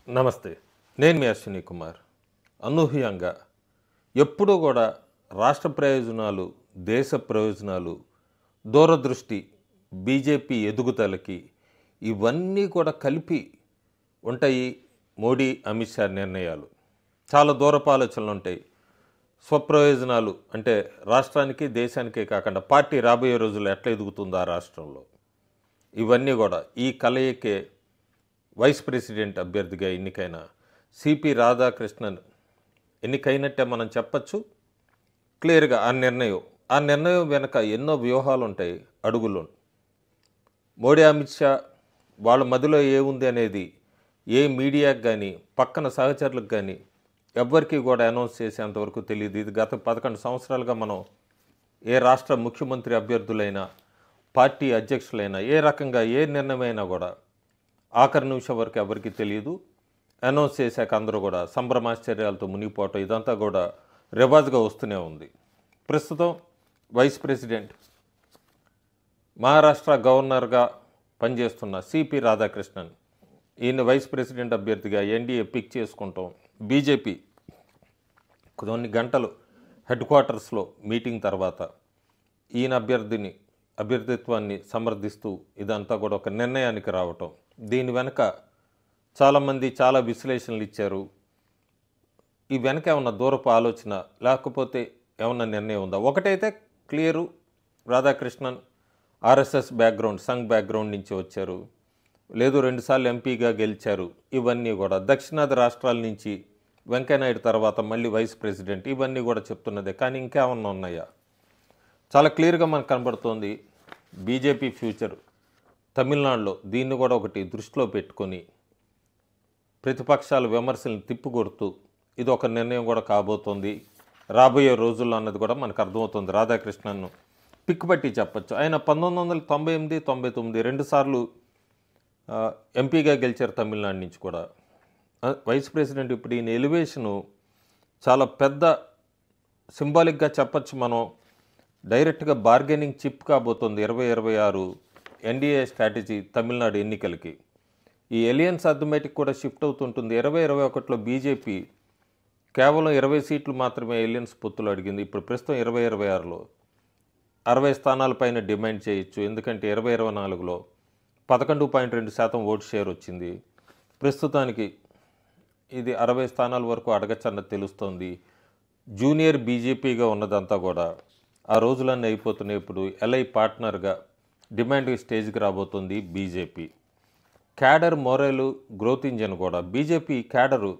నమస్తే. నేను మీ అశ్విని కుమార్. అనూహ్యంగా ఎప్పుడూ కూడా రాష్ట్ర ప్రయోజనాలు, దేశ ప్రయోజనాలు, దూరదృష్టి, బీజేపీ ఎదుగుదలకి ఇవన్నీ కూడా కలిపి ఉంటాయి మోడీ, అమిత్ షా నిర్ణయాలు. చాలా దూరపు ఆలోచనలు ఉంటాయి. స్వప్రయోజనాలు అంటే రాష్ట్రానికి, దేశానికే కాకుండా పార్టీ రాబోయే రోజుల్లో ఎట్లా ఎదుగుతుందో ఆ రాష్ట్రంలో, ఇవన్నీ కూడా ఈ కలయికే వైస్ ప్రెసిడెంట్ అభ్యర్థిగా ఎన్నికైన సిపి రాధాకృష్ణన్ ఎన్నికైనట్టే మనం చెప్పచ్చు. క్లియర్గా ఆ నిర్ణయం వెనక ఎన్నో వ్యూహాలు ఉంటాయి, అడుగులు. మోడీ, అమిత్ షా వాళ్ళ మధ్యలో ఏముంది అనేది ఏ మీడియాకి కానీ, పక్కన సహచరులకు కానీ ఎవ్వరికీ కూడా అనౌన్స్ చేసేంతవరకు తెలియదు. ఇది గత 11 సంవత్సరాలుగా మనం ఏ రాష్ట్ర ముఖ్యమంత్రి అభ్యర్థులైనా, పార్టీ అధ్యక్షులైనా, ఏ రకంగా ఏ నిర్ణయమైనా కూడా ఆఖరి నిమిషం వరకు ఎవరికి తెలియదు. అనౌన్స్ చేశాక అందరూ కూడా సంభ్రమాశ్చర్యాలతో మునిగిపోవటం, ఇదంతా కూడా రివాజ్గా వస్తూనే ఉంది. ప్రస్తుతం వైస్ ప్రెసిడెంట్, మహారాష్ట్ర గవర్నర్గా పనిచేస్తున్న సిపి రాధాకృష్ణన్, ఈయన వైస్ ప్రెసిడెంట్ అభ్యర్థిగా ఎన్డీఏ పిక్ చేసుకుంటాం. బీజేపీ కొన్ని గంటలు హెడ్ క్వార్టర్స్లో మీటింగ్ తర్వాత ఈయన అభ్యర్థిత్వాన్ని సమర్థిస్తూ ఇదంతా కూడా ఒక నిర్ణయానికి రావటం. దీని వెనక చాలామంది చాలా విశ్లేషణలు ఇచ్చారు. ఈ వెనక ఏమన్నా దూరపు ఆలోచన లేకపోతే ఏమన్నా నిర్ణయం ఉందా? ఒకటైతే clear, Radhakrishnan RSS background, Sangh background నుంచి వచ్చారు. లేదు 2 సార్లు ఎంపీగా గెలిచారు. ఇవన్నీ కూడా దక్షిణాది రాష్ట్రాల నుంచి వెంకయ్యనాయుడు తర్వాత మళ్ళీ వైస్ ప్రెసిడెంట్, ఇవన్నీ కూడా చెప్తున్నదే. కానీ ఇంకేమన్నా ఉన్నాయా? చాలా క్లియర్గా మనకు కనబడుతోంది బీజేపీ ఫ్యూచర్ తమిళనాడులో. దీన్ని కూడా ఒకటి దృష్టిలో పెట్టుకొని ప్రతిపక్షాల విమర్శలను తిప్పికొడుతూ ఇది ఒక నిర్ణయం కూడా కాబోతోంది రాబోయే రోజుల్లో అన్నది కూడా మనకు అర్థమవుతుంది. రాధాకృష్ణన్ను పిక్ బట్టి చెప్పచ్చు. ఆయన 1998, 99 2 సార్లు ఎంపీగా గెలిచారు తమిళనాడు నుంచి కూడా. వైస్ ప్రెసిడెంట్ ఇప్పుడు ఈయన ఎలివేషను చాలా పెద్ద సింబాలిక్గా చెప్పచ్చు. మనం డైరెక్ట్గా బార్గెనింగ్ చిప్ కాబోతుంది 2026 ఎన్డీఏ స్ట్రాటజీ తమిళనాడు ఎన్నికలకి. ఈ ఎలియన్స్ అథమెటిక్ కూడా షిఫ్ట్ అవుతుంటుంది. 2021లో బీజేపీ కేవలం 20 సీట్లు మాత్రమే ఎలియన్స్ పొత్తులు అడిగింది. ఇప్పుడు ప్రస్తుతం 2026లో 60 స్థానాల పైన డిమాండ్ చేయొచ్చు. ఎందుకంటే 2024లో 11.2% ఓటు షేర్ వచ్చింది. ప్రస్తుతానికి ఇది 60 స్థానాల వరకు అడగచ్చన్నది తెలుస్తోంది. జూనియర్ బీజేపీగా ఉన్నదంతా కూడా ఆ రోజులన్నీ అయిపోతున్నాయి. ఇప్పుడు ఎల్ఐ పార్ట్నర్గా డిమాండ్ స్టేజ్కి రాబోతుంది బీజేపీ. క్యాడర్, మొరేలు, గ్రోత్ ఇంజన్ కూడా బీజేపీ క్యాడరు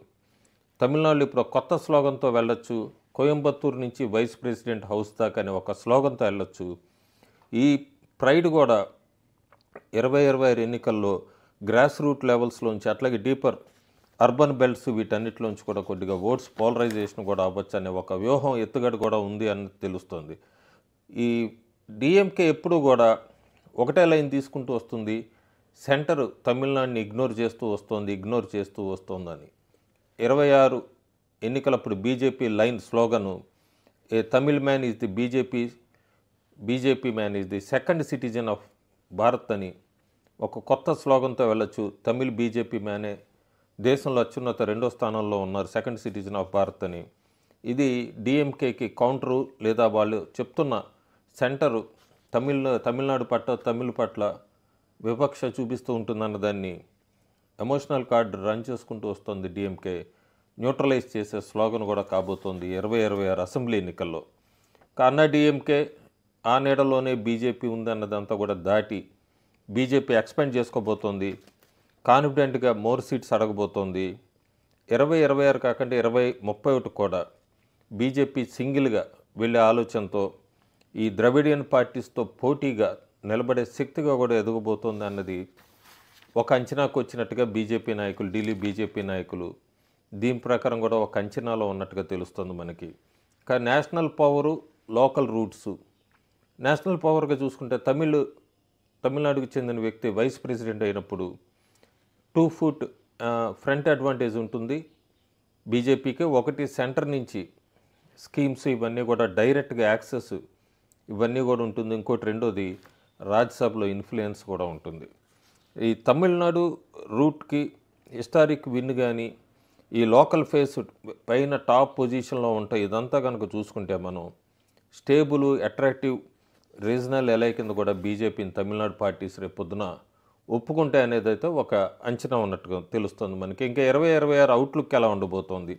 తమిళనాడులో ఇప్పుడు కొత్త స్లోగన్తో వెళ్ళొచ్చు. కోయంబత్తూరు నుంచి వైస్ ప్రెసిడెంట్ హౌస్ దాకా అని ఒక స్లోగన్తో వెళ్ళొచ్చు. ఈ ప్రైడ్ కూడా 2026 ఎన్నికల్లో గ్రాస్ రూట్ లెవెల్స్లోంచి, అట్లాగే డీపర్ అర్బన్ బెల్ట్స్, వీటన్నిటిలోంచి కూడా కొద్దిగా ఓట్స్ పోలరైజేషన్ కూడా అవ్వచ్చు అనే ఒక వ్యూహం, ఎత్తుగడ కూడా ఉంది అని తెలుస్తుంది. ఈ డిఎంకే ఎప్పుడూ కూడా ఒకటే లైన్ తీసుకుంటూ వస్తుంది. సెంటర్ తమిళనాడుని ఇగ్నోర్ చేస్తూ వస్తోందని. 26 ఎన్నికలప్పుడు BJP line slogan A Tamil man is the BJP man is the second citizen of Bharat అని ఒక కొత్త స్లోగన్తో వెళ్ళొచ్చు. తమిళ్ బీజేపీ మ్యానే దేశంలో అత్యున్నత 2వ స్థానంలో ఉన్నారు, సెకండ్ సిటిజన్ ఆఫ్ భారత్ అని. ఇది డిఎంకేకి కౌంటరు, లేదా వాళ్ళు చెప్తున్న సెంటరు తమిళనాడు పట్ల, తమిళ పట్ల వివక్ష చూపిస్తూ ఉంటుందన్న దాన్ని ఎమోషనల్ కార్డ్ రన్ చేసుకుంటూ వస్తుంది. డిఎంకే న్యూట్రలైజ్ చేసే స్లోగన్ కూడా కాబోతోంది 2026 అసెంబ్లీ ఎన్నికల్లో. కన్నా డిఎంకే ఆ నీడలోనే బీజేపీ ఉందన్నదంతా కూడా దాటి బీజేపీ ఎక్స్పాండ్ చేసుకోబోతోంది. కాన్ఫిడెంట్గా మోర్ సీట్స్ అడగబోతోంది. 2026 కాకుండా 2031 కూడా బీజేపీ సింగిల్గా వెళ్ళే ఆలోచనతో ఈ ద్రవిడియన్ పార్టీస్తో పోటీగా నిలబడే శక్తిగా కూడా ఎదగబోతోంది అన్నది ఒక అంచనాకు వచ్చినట్టుగా ఢిల్లీ బీజేపీ నాయకులు దీని ప్రకారం కూడా ఒక అంచనాలో ఉన్నట్టుగా తెలుస్తుంది మనకి. కానీ national power, local roots, national పవర్గా చూసుకుంటే తమిళనాడుకు చెందిన వ్యక్తి వైస్ ప్రెసిడెంట్ అయినప్పుడు 2 ఫుట్ ఫ్రంట్ అడ్వాంటేజ్ ఉంటుంది బీజేపీకి. ఒకటి సెంటర్ నుంచి స్కీమ్స్ ఇవన్నీ కూడా డైరెక్ట్గా యాక్సెస్ ఇవన్నీ కూడా ఉంటుంది. ఇంకోటి రెండోది రాజ్యసభలో ఇన్ఫ్లుయెన్స్ కూడా ఉంటుంది. ఈ తమిళనాడు రూట్కి హిస్టారిక్ విన్ కానీ ఈ లోకల్ ఫేస్ పైన టాప్ పొజిషన్లో ఉంటాయి. ఇదంతా కనుక చూసుకుంటే మనం స్టేబుల్ అట్రాక్టివ్ రీజనల్ ఎలై కింద కూడా బీజేపీని తమిళనాడు పార్టీస్ రేపు పొద్దున ఒప్పుకుంటే అనేది అయితే ఒక అంచనా ఉన్నట్టుగా తెలుస్తుంది మనకి. ఇంకా 2026 అవుట్లుక్ ఎలా ఉండబోతోంది?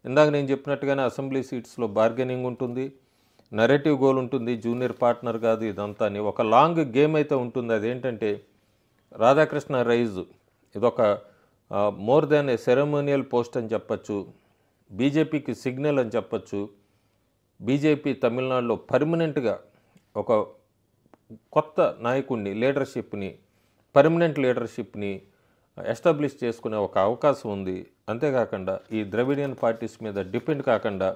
ఇందాక నేను చెప్పినట్టుగానే అసెంబ్లీ సీట్స్లో బార్గెనింగ్ ఉంటుంది, నరేటివ్ గోల్ ఉంటుంది, జూనియర్ పార్ట్నర్ కాదు ఇదంతా అని ఒక లాంగ్ గేమ్ అయితే ఉంటుంది. అదేంటంటే రాధాకృష్ణ రైజ్ ఇదొక మోర్ దాన్ ఏ సెరమోనియల్ పోస్ట్ అని చెప్పచ్చు, బీజేపీకి సిగ్నల్ అని చెప్పచ్చు. బీజేపీ తమిళనాడులో పర్మనెంట్గా ఒక కొత్త నాయకుడిని పర్మనెంట్ లీడర్షిప్ని ఎస్టాబ్లిష్ చేసుకునే ఒక అవకాశం ఉంది. అంతేకాకుండా ఈ ద్రవిడియన్ పార్టీస్ మీద డిపెండ్ కాకుండా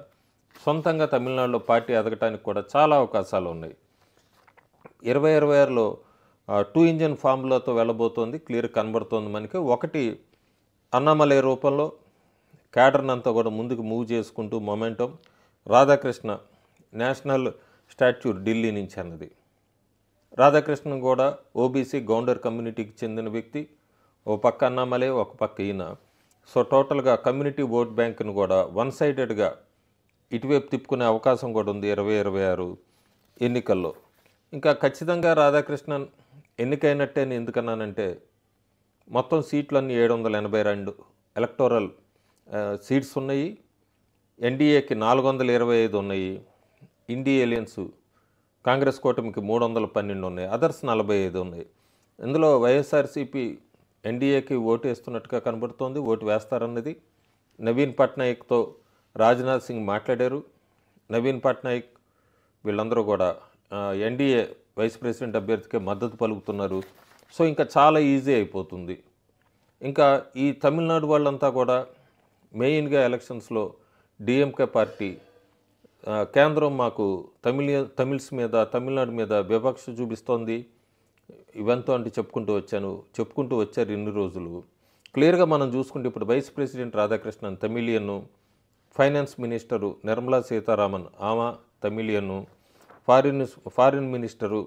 సొంతంగా తమిళనాడులో పార్టీ ఎదగటానికి కూడా చాలా అవకాశాలు ఉన్నాయి. 2026లో 2 ఇంజన్ ఫార్ములాతో వెళ్ళబోతోంది, క్లియర్ కనబడుతోంది మనకి. ఒకటి అన్నామలై రూపంలో క్యాడర్ని అంతా కూడా ముందుకు మూవ్ చేసుకుంటూ మొమెంటం, రాధాకృష్ణ నేషనల్ స్టాట్యూర్ ఢిల్లీ నుంచి అన్నది. రాధాకృష్ణన్ కూడా ఓబీసీ గౌండర్ కమ్యూనిటీకి చెందిన వ్యక్తి, ఓ పక్క అన్నామలై ఒక పక్క ఈయన. సో టోటల్గా కమ్యూనిటీ ఓట్ బ్యాంక్ను కూడా వన్ సైడెడ్గా ఇటువైపు తిప్పుకునే అవకాశం కూడా ఉంది 2026 ఎన్నికల్లో. ఇంకా ఖచ్చితంగా రాధాకృష్ణన్ ఎన్నికైనట్టే అని ఎందుకన్నానంటే మొత్తం సీట్లన్నీ 782 ఎలక్టోరల్ సీట్స్ ఉన్నాయి, ఎన్డీఏకి 425 ఉన్నాయి, ఇండియా ఎలియన్స్ కాంగ్రెస్ కూటమికి 312 ఉన్నాయి, అదర్స్ 45 ఉన్నాయి. ఇందులో వైఎస్ఆర్సీపీ ఎన్డీఏకి ఓటు వేస్తున్నట్టుగా కనబడుతోంది, ఓటు వేస్తారన్నది. నవీన్ పట్నాయక్తో రాజ్నాథ్ సింగ్ మాట్లాడారు. నవీన్ పట్నాయక్ వీళ్ళందరూ కూడా ఎన్డీఏ వైస్ ప్రెసిడెంట్ అభ్యర్థికి మద్దతు పలుకుతున్నారు. సో ఇంకా చాలా ఈజీ అయిపోతుంది. ఇంకా ఈ తమిళనాడు వాళ్ళంతా కూడా మెయిన్గా ఎలక్షన్స్లో డిఎంకే పార్టీ కేంద్రం మాకు తమిళ్స్ మీద తమిళనాడు మీద వివక్ష చూపిస్తోంది ఇవంతా అంటే చెప్పుకుంటూ వచ్చారు ఇన్ని రోజులు. క్లియర్గా మనం చూసుకుంటే ఇప్పుడు vice president Radhakrishnan Tamilian, finance minister Nirmala Sitharaman ఆమె తమిళియను, ఫారిన్ మినిస్టరు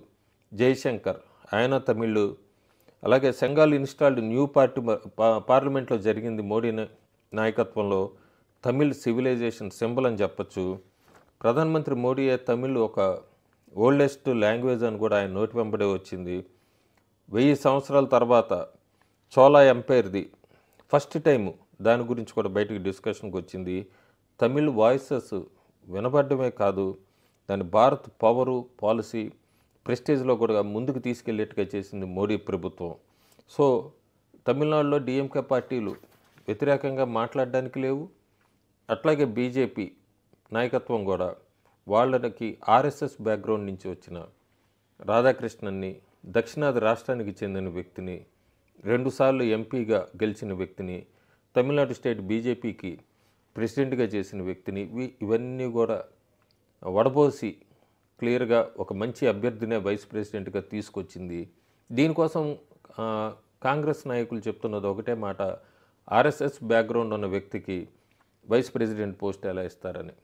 జయశంకర్ ఆయన తమిళ్, అలాగే సెంగాల్ ఇన్స్టాల్డ్ న్యూ పార్లమెంట్లో జరిగింది మోడీ నాయకత్వంలో, తమిళ్ సివిలైజేషన్ సింబల్ అని చెప్పచ్చు. ప్రధానమంత్రి మోడీ తమిళ్ ఒక ఓల్డెస్ట్ లాంగ్వేజ్ అని కూడా ఆయన నోటి వెంబడే వచ్చింది. 1000 సంవత్సరాల తర్వాత చోళా ఎంపైర్ది ఫస్ట్ టైము దాని గురించి కూడా బయటికి డిస్కషన్కి వచ్చింది. తమిళ్ వాయిసెస్ వినబడమే కాదు, దాని భారత్ పవరు పాలసీ ప్రెస్టేజ్లో కూడా ముందుకు తీసుకెళ్లేట్టుగా చేసింది మోడీ ప్రభుత్వం. సో తమిళనాడులో డిఎంకే పార్టీలు వ్యతిరేకంగా మాట్లాడడానికి లేవు. అట్లాగే బీజేపీ నాయకత్వం కూడా వాళ్ళకి ఆర్ఎస్ఎస్ బ్యాక్గ్రౌండ్ నుంచి వచ్చిన రాధాకృష్ణన్ని, దక్షిణాది రాష్ట్రానికి చెందిన వ్యక్తిని, 2 సార్లు ఎంపీగా గెలిచిన వ్యక్తిని, తమిళనాడు స్టేట్ బీజేపీకి ప్రెసిడెంట్గా చేసిన వ్యక్తిని, ఇవన్నీ కూడా వడబోసి క్లియర్గా ఒక మంచి అభ్యర్థినే వైస్ ప్రెసిడెంట్గా తీసుకొచ్చింది. దీనికోసం కాంగ్రెస్ నాయకులు చెప్తున్నది ఒకటే మాట, ఆర్ఎస్ఎస్ బ్యాక్గ్రౌండ్ ఉన్న వ్యక్తికి వైస్ ప్రెసిడెంట్ పోస్ట్ ఎలా ఇస్తారని.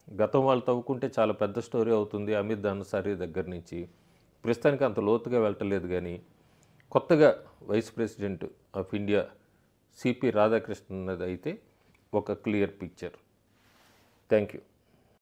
గతం వాళ్ళు తవ్వుకుంటే చాలా పెద్ద స్టోరీ అవుతుంది అమిత్ అన్సారీ దగ్గర నుంచి. ప్రస్తుతానికి అంత లోతుగా వెళ్ళటలేదు కానీ కొత్తగా vice president of India CP Radhakrishnan అయితే ఒక క్లియర్ పిక్చర్. Thank you.